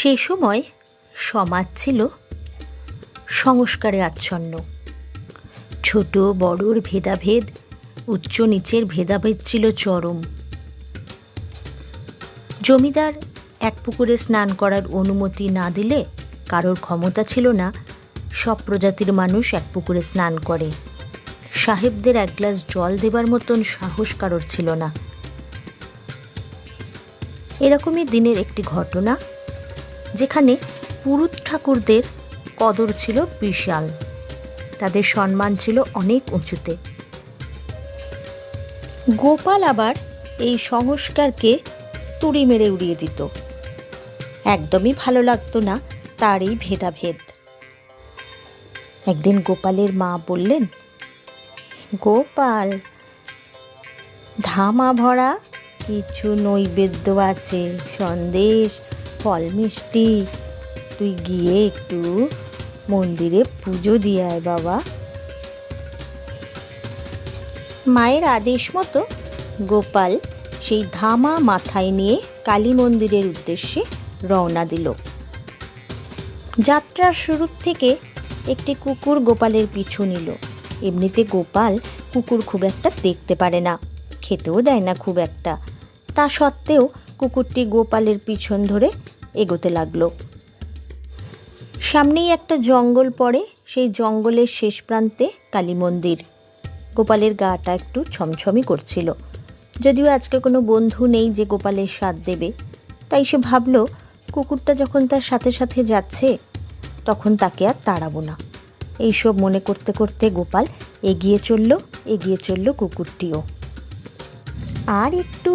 সে সময় সমাজ ছিল সংস্কারে আচ্ছন্ন। ছোট বড়র ভেদাভেদ, উচ্চ নিচের ভেদাভেদ ছিল চরম। জমিদার এক পুকুরে স্নান করার অনুমতি না দিলে কারোর ক্ষমতা ছিল না সব প্রজাতির মানুষ এক পুকুরে স্নান করে। সাহেবদের এক গ্লাস জল দেবার মতন সাহস কারোর ছিল না। এরকমই দিনের একটি ঘটনা, যেখানে পুরুত ঠাকুরদের কদর ছিল বিশাল, তাদের সম্মান ছিল অনেক উঁচুতে। গোপাল আবার এই সংস্কারকে তুড়ি মেরে উড়িয়ে দিত। একদমই ভালো লাগতো না তার এই ভেদাভেদ। একদিন গোপালের মা বললেন, গোপাল, ধামা ভরা কিছু নৈবেদ্য আছে, সন্দেশ, ফল মিষ্টি, তুই গিয়ে একটু মন্দিরে পুজো দিয়ে আয় বাবা। মায়ের আদেশ মতো গোপাল সেই ধামা মাথায় নিয়ে কালী মন্দিরের উদ্দেশ্যে রওনা দিল। যাত্রার শুরু থেকে একটি কুকুর গোপালের পিছু নিল। এমনিতে গোপাল কুকুর খুব একটা দেখতে পারে না, খেতেও দেয় না খুব একটা। তা সত্ত্বেও কুকুরটি গোপালের পিছন ধরে এগোতে লাগলো। সামনেই একটা জঙ্গল পড়ে, সেই জঙ্গলের শেষ প্রান্তে কালী মন্দির। গোপালের গাটা একটু ছমছমই করছিল, যদিও আজকে কোনো বন্ধু নেই যে গোপালের সাথ দেবে। তাই সে ভাবল, কুকুরটা যখন তার সাথে সাথে যাচ্ছে তখন তাকে আর তাড়াবো না। এইসব মনে করতে করতে গোপাল এগিয়ে চলল কুকুরটিও। আর একটু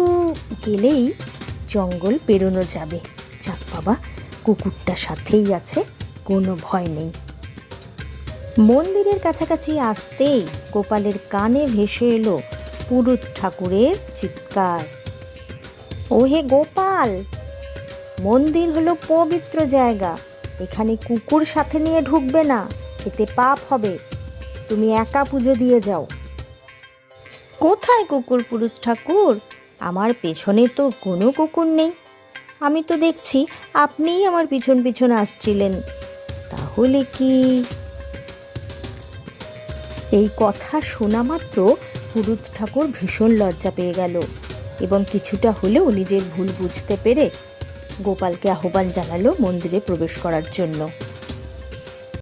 গেলেই জঙ্গল পেরোনো যাবে। যাক বাবা, কুকুরটা সাথেই আছে, কোনো ভয় নেই। মন্দিরের কাছাকাছি আসতেই গোপালের কানে ভেসে এলো পুরুত ঠাকুরের চিৎকার, ওহে গোপাল, মন্দির হলো পবিত্র জায়গা, এখানে কুকুর সাথে নিয়ে ঢুকবে না, এতে পাপ হবে, তুমি একা পুজো দিয়ে যাও। কোথায় কুকুর পুরুত ঠাকুর? আমার পেছনে তো কোনো কুকুর নেই, আমি তো দেখছি আপনিই আমার পিছন পিছন আসছিলেন, তাহলে কি? এই কথা শোনা মাত্র পুরুত ঠাকুর ভীষণ লজ্জা পেয়ে গেল এবং কিছুটা হলেও নিজের ভুল বুঝতে পেরে গোপালকে আহ্বান জানালো মন্দিরে প্রবেশ করার জন্য।